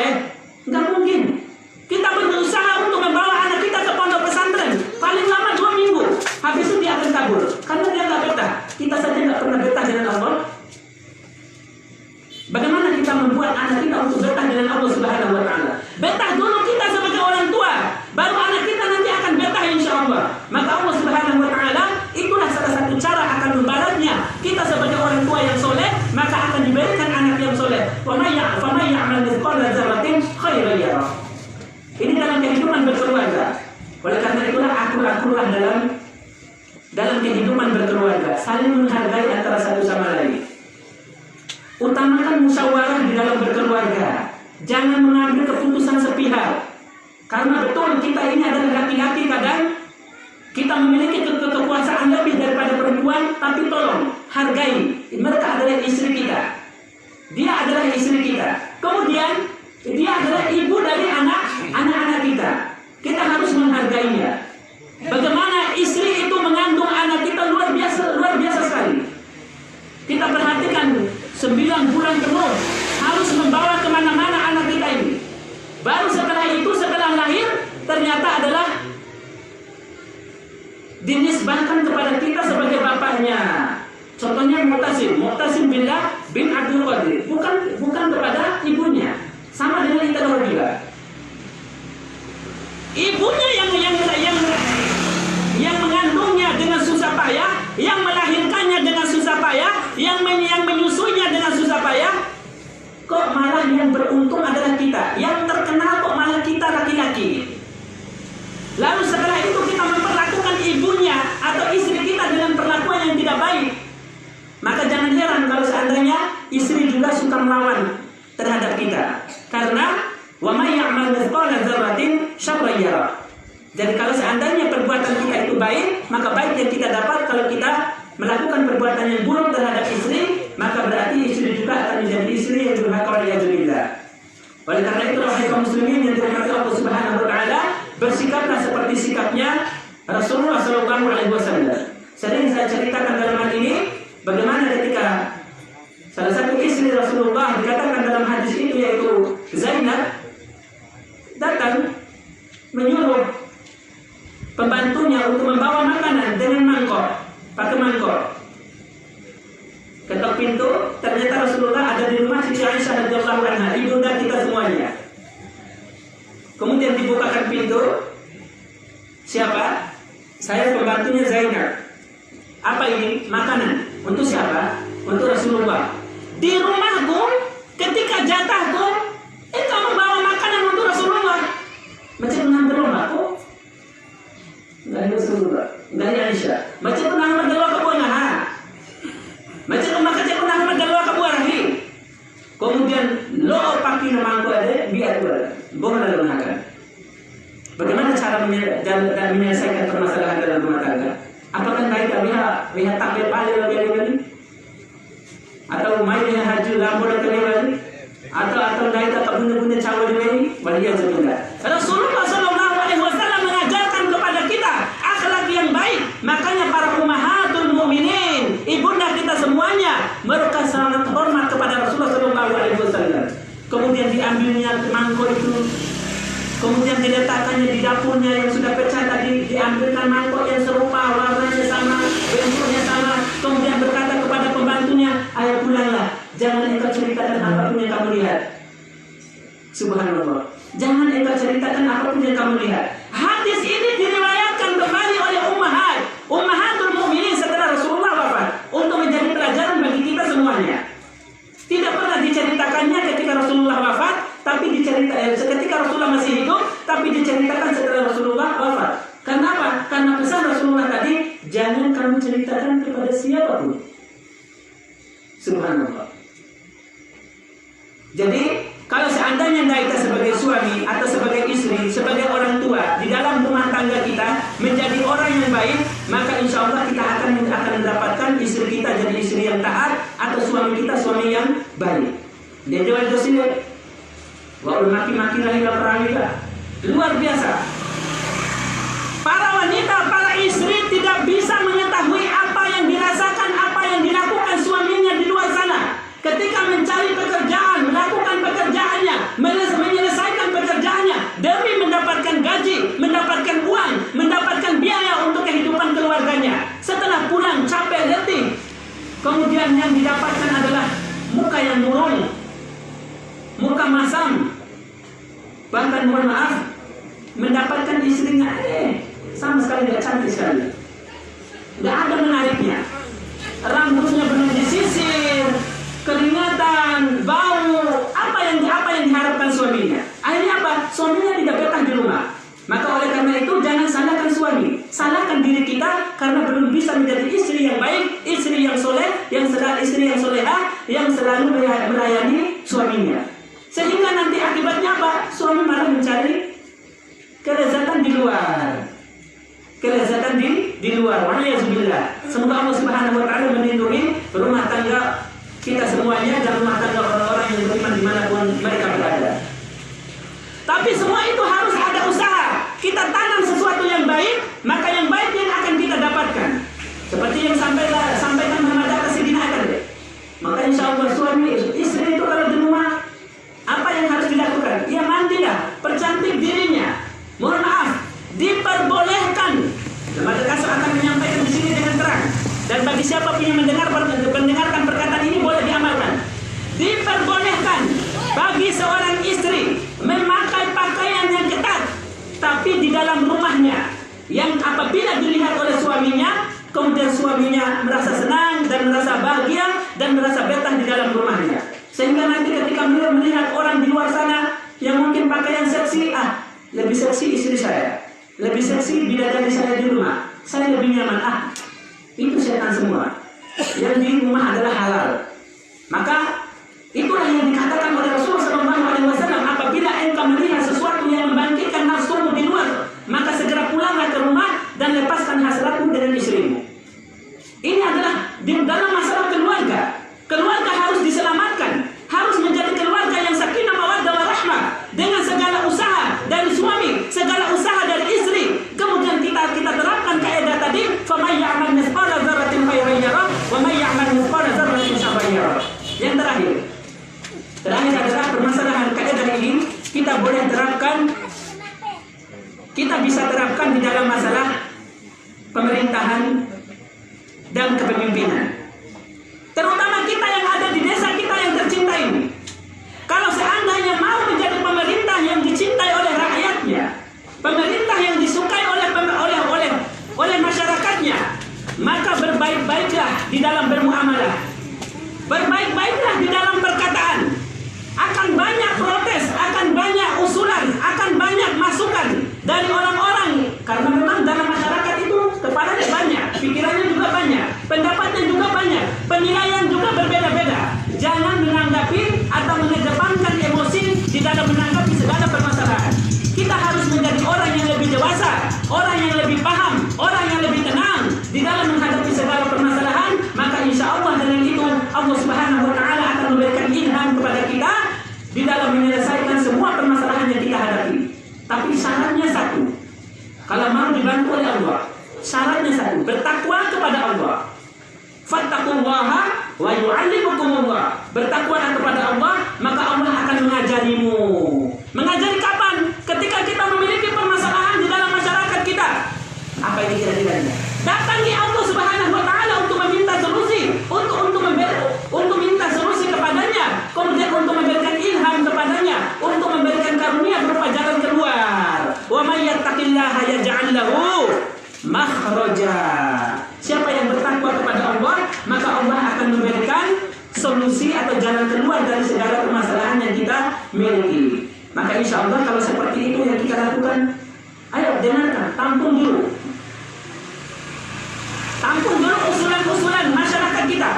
jangan mengambil keputusan sepihak. Karena betul kita ini adalah laki-laki, kadang kita memiliki kekuasaan lebih daripada perempuan, tapi tolong hargai, mereka adalah istri kita. Dia adalah istri kita. Kemudian dia adalah ibu dari anak-anak kita. Kita harus menghargainya. Bagaimana istri itu mengandung anak kita luar biasa sekali. Kita perhatikan 9 bulan penuh harus membawa kemana-mana anak kita ini. Baru setelah itu, setelah lahir, ternyata adalah dinisbahkan kepada kita sebagai bapaknya. Contohnya Mu'tasim bin Abdul Qadir, bukan kepada ibunya. Sama dengan Intan juga. Ibunya yang mengandungnya dengan susah payah, yang melahirkannya dengan susah payah, yang menyusuinya dengan susah payah. Kok malah yang beruntung adalah kita, yang terkenal kok malah kita laki-laki. Lalu setelah itu kita memperlakukan ibunya atau istri kita dengan perlakuan yang tidak baik. Maka jangan heran kalau seandainya istri juga suka melawan terhadap kita. Karena wa may ya'mal mithqala dzarratin syarran yarah. Jadi kalau seandainya perbuatan kita itu baik, maka baik yang kita dapat. Kalau kita melakukan perbuatan yang buruk terhadap istri, maka berarti istri juga akan menjadi istri yang durhaka waliyadzubillah. Oleh karena itu, wahai kaum muslimin yang dirahmati Allah Subhanahu wa taala, bersikaplah seperti sikapnya Rasulullah sallallahu alaihi wasallam. Sering saya ceritakan dalam hal ini bagaimana ketika salah satu istri Rasulullah dikatakan dalam hadis itu, yaitu Zainab, datang menyuruh pembantunya untuk membawa makanan dengan pakai mangkok. Ketok pintu, ternyata Rasulullah ada di rumah Siti Aisyah radhiyallahu anha, ibunda kita semuanya. Kemudian dibukakan pintu. Siapa? Saya pembantunya Zainab. Apa ini? Makanan. Untuk siapa? Untuk Rasulullah. Di rumahku, ketika jatahku, kamu bawa makanan untuk Rasulullah. Macam menang rumahku. Dari Rasulullah, dari Aisyah. Macam menang berdoa ke buah naha. Macam menang berdoa ke buah rahi. Kemudian lo pakai nama aku ada, biar boleh dalam makan. Bagaimana cara menyelesaikan permasalahan dalam rumah tangga? Apakah baik lihat takbir paling lagi? Atau main yang haji lampu lagi? Atau baik atau bunda-bunda cawa lagi? Waliyadzubillah. Rasulullah sallallahu alaihi wasallam mengajarkan kepada kita akhlak yang baik. Makanya para ummahatul mukminin, ibunda kita semuanya, mereka sangat hormat kepada Rasulullah sallallahu alaihi wasallam. Kemudian diambilnya mangkok itu, kemudian diletakkannya di dapurnya yang sudah pecah tadi, diambilkan mangkok yang serupa, warnanya sama, bentuknya sama, kemudian berkata kepada pembantunya, ayo pulanglah, jangan engkau ceritakan apapun yang kamu lihat. Subhanallah, jangan engkau ceritakan apapun yang kamu lihat. Hadis ini diriwayatkan kembali oleh ummahatul mukminin setelah Rasulullah wafat, untuk menjadi pelajaran bagi kita semuanya. Tidak pernah diceritakannya ketika Rasulullah wafat, tapi ketika Rasulullah masih hidup, tapi diceritakan setelah Rasulullah wafat. Karena apa? Karena pesan Rasulullah tadi, jangan kamu ceritakan kepada siapapun. Subhanallah. Jadi kalau seandainya kita sebagai suami atau sebagai istri, sebagai orang tua di dalam rumah tangga kita menjadi orang yang baik, maka insya Allah kita akan mendapatkan istri kita jadi istri yang taat, atau suami kita suami yang baik. Dia jual dosin, walaupun maki-maki lagi perangga, luar biasa. Para wanita, para istri tidak bisa mengetahui apa yang dirasakan, apa yang dilakukan suaminya di luar sana. Ketika mencari pekerjaan, melakukan pekerjaannya, menyelesaikan pekerjaannya demi mendapatkan gaji, mendapatkan uang, mendapatkan biaya untuk kehidupan keluarganya. Setelah pulang capek letih, kemudian yang didapatkan adalah muka yang murung, muka masam, bahkan mohon maaf, mendapatkan istrinya sama sekali tidak cantik sekali, tidak ada menariknya, rambutnya belum disisir, keringatan, bau, apa yang diharapkan suaminya. Akhirnya apa? Suaminya tidak betah di rumah. Maka oleh karena itu jangan salahkan suami, salahkan diri kita karena belum bisa menjadi istri yang baik, istri yang soleh, istri yang soleha, yang selalu melayani suaminya. Sehingga nanti apa? Suami malah mencari kelezatan di luar. Kelezatan di luar. Waliyahzubillah. Semoga Allah Subhanahu wa taala melindungi rumah tangga kita semuanya dan rumah tangga orang-orang yang beriman dimanapun mereka berada. Tapi semua itu harus ada usaha. Kita tanam sesuatu yang baik, maka yang baik yang akan kita dapatkan. Seperti yang sampaikan Muhammad Sidina akan. Maka insya Allah suami istri itu kalau di rumah, apa yang harus dilakukan? Ya mandilah, percantik dirinya. Mohon maaf, diperbolehkan. Maka Kasih akan menyampaikan di sini dengan terang. Dan bagi siapa yang mendengarkan perkataan ini boleh diamalkan. Diperbolehkan bagi seorang istri memakai pakaian yang ketat, tapi di dalam rumahnya, yang apabila dilihat oleh suaminya, kemudian suaminya merasa senang dan merasa bahagia dan merasa betah di dalam rumahnya. Sehingga nanti ketika beliau melihat orang di luar sana yang mungkin pakaian seksi, lebih seksi istri saya, lebih seksi bidadari saya di rumah, saya lebih nyaman. Itu setan semua. Yang di rumah adalah halal. Maka itulah yang dikatakan oleh Rasulullah SAW. Apabila engkau melihat sesuatu yang membangkitkan nafsumu di luar, maka segera pulanglah ke rumah dan lepaskan hasratmu dengan istrimu. Ini adalah di dalam masalah keluarga. Keluarga harus diselamatkan, harus menjadi keluarga yang sakinah mawaddah warahmah dengan segala usaha dari suami, segala usaha dari istri. Kemudian kita terapkan kaidah tadi, faman ya'mal mithqala dzarratin khairan yarah wa man ya'mal mithqala dzarratin syarran yarah. Yang terakhir adalah permasalahan kaidah ini kita boleh terapkan, kita bisa terapkan di dalam masalah pemerintahan dan kepemimpinan. Terutama kita yang ada di desa kita yang tercinta ini. Kalau seandainya mau menjadi pemerintah yang dicintai oleh rakyatnya, pemerintah yang disukai oleh masyarakatnya, maka berbaik-baiklah di dalam bermuamalah, berbaik-baiklah di dalam perkataan. Akan banyak protes, akan banyak usulan, akan banyak masukan dari orang-orang, karena memang dalam masyarakat itu kepalanya banyak, pikirannya juga banyak, pendapatnya juga banyak, penilaian juga berbeda-beda. Jangan menanggapi atau mengedepankan emosi di dalam menanggapi segala permasalahan. Kita harus menjadi orang yang lebih dewasa, orang yang lebih paham, orang yang lebih tenang di dalam menghadapi segala permasalahan. Maka insya Allah dengan itu Allah Subhanahu wa taala akan memberikan ilham kepada kita di dalam menyelesaikan semua permasalahan yang kita hadapi. Tapi syaratnya satu. Kalau mau dibantu oleh Allah, syaratnya satu, bertakwa kepada Allah. Fattaqullaha wa yu'allimukumullah. Bertakwalah kepada Allah, maka Allah akan mengajarimu. Mengajari kapan? Ketika kita memiliki permasalahan di dalam masyarakat kita. Apa ini kira-kira? Datangi Allah Subhanahu wa taala untuk meminta solusi, untuk minta solusi kepadanya, kemudian untuk memberikan ilham kepadanya, untuk memberikan karunia berupa jalan keluar. Wa may yattaqillaha yaj'al lahu makhraja. Siapa yang bertakwa kepada Allah, maka Allah akan memberikan solusi atau jalan keluar dari segala permasalahan yang kita miliki. Maka insya Allah kalau seperti itu yang kita lakukan, ayo dengarkan, tampung dulu usulan-usulan masyarakat kita.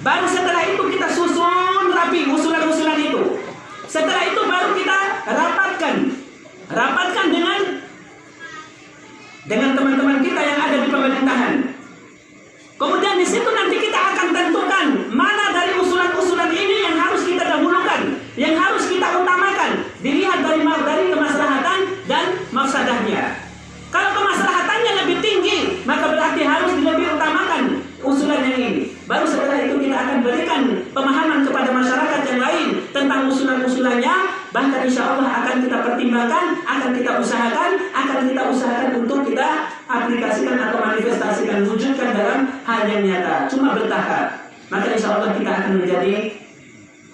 Baru setelah itu kita susun rapi usulan-usulan itu. Setelah itu baru kita rapatkan dengan teman-teman kita yang ada di pemerintahan. Kemudian di situ nanti kita akan tentukan mana dari usulan-usulan ini yang harus kita dahulukan, yang harus kita utamakan, dilihat dari kemaslahatan dan mafsadahnya. Kalau kemaslahatannya lebih tinggi, maka berarti harus lebih utamakan usulan yang ini. Baru setelah itu kita akan berikan pemahaman kepada masyarakat yang lain tentang usulan-usulannya. Bahkan insya Allah akan kita pertimbangkan, akan kita usahakan untuk kita aplikasikan atau manifestasikan, wujudkan dalam hal yang nyata. Cuma bertahap. Maka insya Allah kita akan menjadi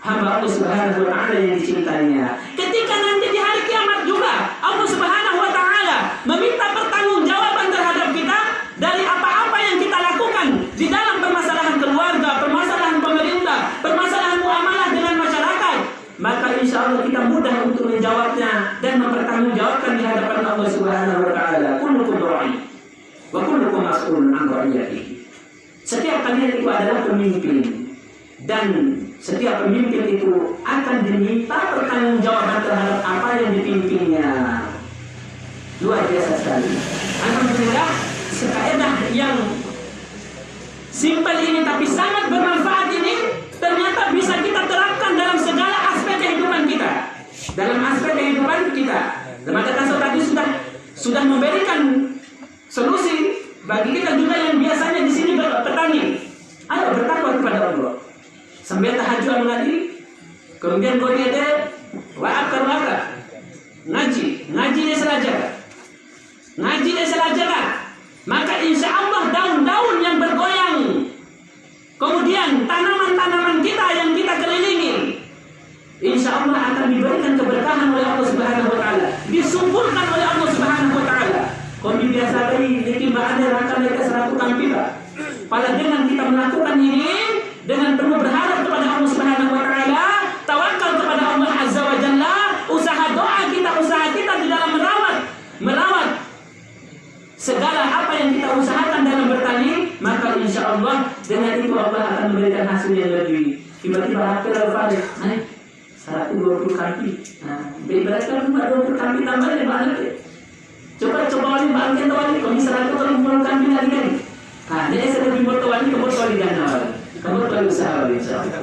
hamba Allah Subhanahu wa taala yang dicintainya. Ketika nanti di hari kiamat juga Allah Subhanahu wa taala meminta pertanggungjawaban terhadap kita dari apa-apa yang kita lakukan di dalam permasalahan keluarga, permasalahan pemerintah, permasalahan muamalah dengan masyarakat, maka insya Allah kita mudah untuk menjawabnya dan mempertanggungjawabkan di hadapan Allah Subhanahu wa taala. Kullukum ra'i wa kullukum mas'ulun 'an ra'iyatihi. Setiap kalian itu adalah pemimpin dan setiap pemimpin itu akan diminta pertanggungjawaban terhadap apa yang dipimpinnya. Luar biasa sekali. Alhamdulillah, sekaidah yang simpel ini tapi sangat bermanfaat ini ternyata bisa kita terapkan dalam segala aspek kehidupan kita. Dalam aspek kehidupan kita. Maka Kasau tadi sudah memberikan solusi bagi kita juga yang biasanya di sini bertani. Ayo bertakwa kepada Allah. Sambil tahajud mengaji, kemudian kau dia wa'akar ngaji dia selajar. Ngaji dia selajar. Maka insya Allah daun-daun yang bergoyang, kemudian tanaman-tanaman kita yang kita kelilingi, insya Allah akan diberikan keberkahan oleh Allah Subhanahu Wa Taala, disumburkan oleh Allah Subhanahu Wa Taala. Kau biasa dari timba ada akan mereka serabukan kita. Pada dengan kita melakukan ini dengan penuh berharap kepada Allah Subhanahu Wa Taala, tawakal kepada Allah Azza wa Jalla, usaha kita di dalam merawat segala apa yang kita usahakan dalam bertani, maka insya Allah dengan itu Allah akan memberikan hasil yang lebih. Tiba-tiba hampir al-Fatih, 120 kaki. Nah, beribaratkan cuma 20 kaki tambahnya banyak ya. Coba wali bangkit wali, kalau misalnya 120 kaki lagi. Nah, jadi saya lebih bertawali, kebut wali gana wali. Kebut wali usaha wali, insya Allah.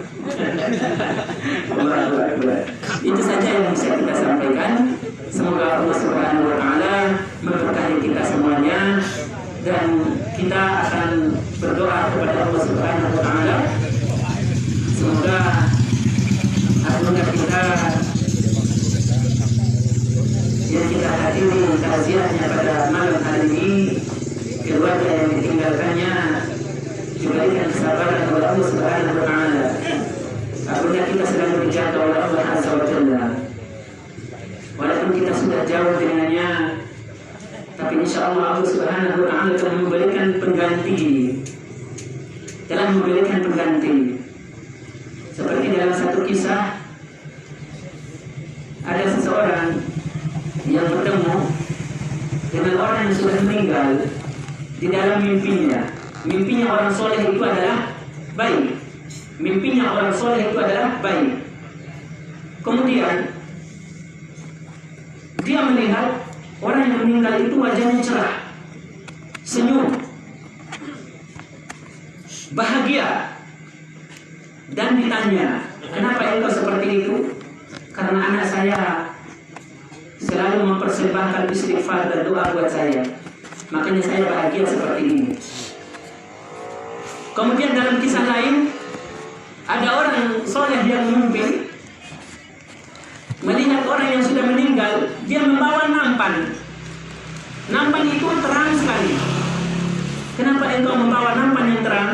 Itu saja yang bisa kita sampaikan. Semoga Allah Subhanahu Wa Taala memberkahi kita semuanya dan kita akan berdoa kepada Allah Subhanahu Wa Taala. Semoga anugerah kita yang kita hadiri takziahnya pada malam hari ini, keluarga yang ditinggalkannya diberikan kesabaran oleh Allah Subhanahu Wa Taala. Anugerah kita sedang dijaga oleh Allah Azza wa Jalla. Walaupun kita sudah jauh dengannya, tapi insya Allah Allah Subhanahu Wa Taala telah memberikan pengganti. Seperti dalam satu kisah, ada seseorang yang bertemu dengan orang yang sudah meninggal di dalam mimpinya. Mimpinya orang soleh itu adalah baik. Kemudian dia melihat orang yang meninggal itu wajahnya cerah, senyum, bahagia, dan ditanya, kenapa engkau seperti itu? Karena anak saya selalu mempersembahkan istighfar dan doa buat saya, makanya saya bahagia seperti ini. Kemudian dalam kisah lain, ada orang soleh yang mimpi melihat orang yang sudah meninggal, dia membawa nampan. Nampan itu terang sekali. Kenapa engkau membawa nampan yang terang?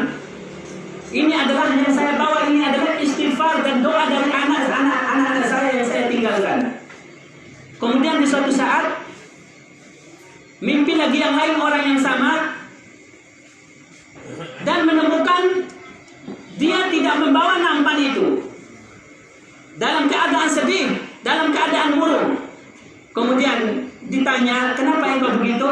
Ini adalah yang saya bawa, ini adalah istighfar dan doa dari anak-anak saya yang saya tinggalkan. Kemudian di suatu saat mimpi lagi yang lain orang yang sama dan menemukan dia tidak membawa nampan itu, dalam keadaan sedih, dalam keadaan murung. Kemudian ditanya, kenapa engkau begitu?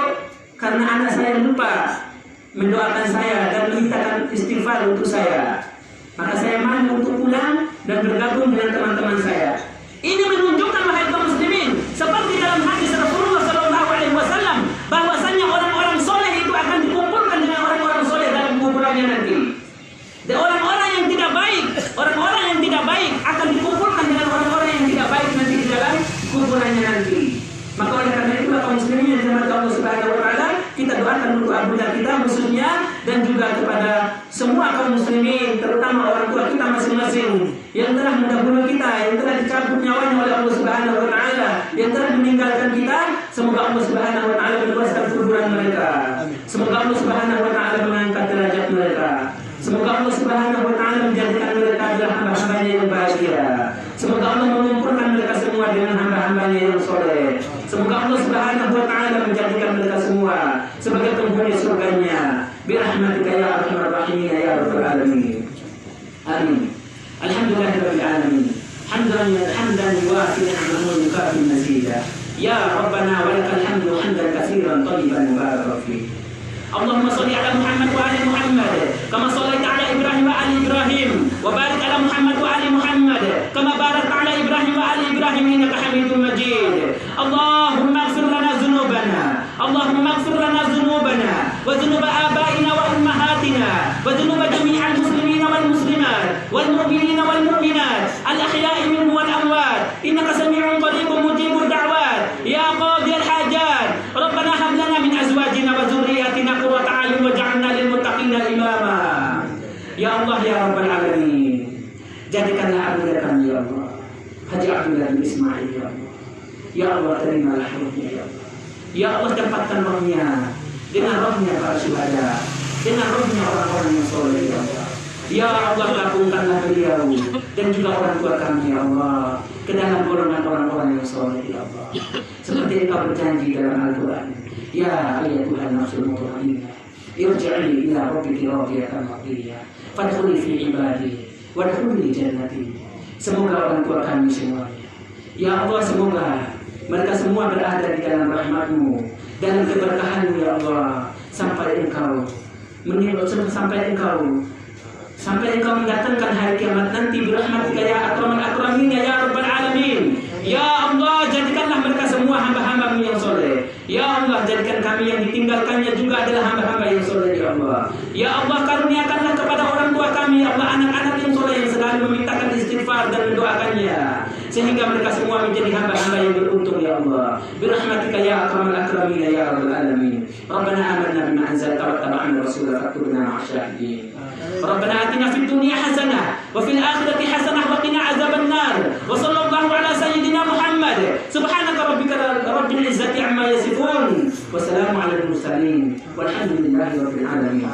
Karena anak saya lupa mendoakan saya dan memintakan istighfar untuk saya. Maka saya mau untuk pulang dan bergabung dengan teman-teman saya. Ini menunjukkan wahai kaum muslimin, seperti dalam hadis Rasulullah SAW, bahwasanya orang-orang soleh itu akan dikumpulkan dengan orang-orang soleh dalam kuburannya nanti. Dan orang-orang yang tidak baik akan dikumpulkan dengan orang-orang yang tidak baik nanti di dalam kuburannya nanti. Maka oleh karena itu kaum muslimin yang dirahmati Allah Subhanahu Wa Taala, kita doakan untuk abunda kita khususnya dan juga kepada semua kaum muslimin, terutama orang tua kita masing-masing yang telah mendahului kita, yang telah dicabut nyawanya oleh Allah Subhanahu Wa Taala, yang telah meninggalkan kita. Semoga Allah Subhanahu Wa Taala meluaskan kuburan mereka. Semoga Allah Subhanahu Wa Taala mengangkat derajat mereka. Semoga Allah Subhanahu Wa Taala menjadikan mereka adalah hamba-hambanya yang bahagia. Semoga Allah mengumpulkan mereka semua dengan hamba-hambanya yang soleh. Semoga Allah Subhanahu Wa Taala menjadikan mereka semua sebagai penghuni surganya. Birahmatika ya arhamar rahimin ya rabbal alamin. Amin. Alhamdulillahirabbil alamin. Hamdan yuwafi ni'amahu wa yukafi mazida. Ya Rabbana wa lakal hamdu hamdan katsiran thayyiban mubarakan fihi. اللهم صل على محمد وآل محمد كما صليت على إبراهيم وآل إبراهيم وبارك على محمد وآل محمد كما باركت على إبراهيم وآل إبراهيم إنك حميد مجيد اللهم اغفر لنا ذنوبنا اللهم اغفر لنا ذنوبنا وذنوب آبائنا وأمهاتنا وذنوب جميع المسلمين والمسلمات والمؤمنين والمؤمنات الأحياء منهم والأموات إنك سميع قريب مجيب الدعوات يا قاضي الحاجات ربنا هب لنا من أزواجنا وذرياتنا قرة أعين واجعلنا للمتقين إماما يا الله يا رب العالمين jadikanlah anugerah kami ya Allah Haji Abdullah bin Ismail ya Allah ya Allah terimalah rohnya ya Allah ya Allah dapatkan rohnya dengan rohnya para syuhada dengan rohnya orang-orang yang soleh ya Allah ya Allah gabungkanlah beliau dan juga orang tua kami ya Allah ke dalam golongan orang-orang yang soleh ya Allah seperti Engkau berjanji dalam Al-Quran ya Tuhan nafsul mutmainnah irji'i ila rabbiki radiyatan mardiyah fadkhuli fi ibadi wadkhuli jannati. Semoga orang tua kami semuanya ya Allah, semoga mereka semua berada di dalam rahmat-Mu, dalam keberkahan-Mu ya Allah, sampai Engkau mendatangkan hari kiamat nanti birahmatika ya akramal akramin ya rabbal alamin. Ya Allah, jadikanlah mereka semua hamba-hamba-Mu yang soleh. Ya Allah, jadikan kami yang ditinggalkannya juga adalah hamba-hamba yang soleh ya Allah. Ya Allah, karuniakanlah kepada orang tua kami ya Allah anak-anak yang soleh yang selalu memintakan istighfar dan mendoakannya, sehingga mereka semua menjadi hamba-hamba yang beruntung ya Allah. Birahmatika ya akramal akramin ya rabbal alamin. Rabbana amanna bima anzalta wattaba'na rasula faktubna ma'asy syahidin. Rabbana atina fid dunya hasanah wa fil akhirati hasanah wa qina azabannar. Wa sallallahu ala sayyidina Muhammad. Subhanaka rabbika rabbil izzati amma yasifun. Wassalamu ala al mursalin. Walhamdulillahi rabbil alamin.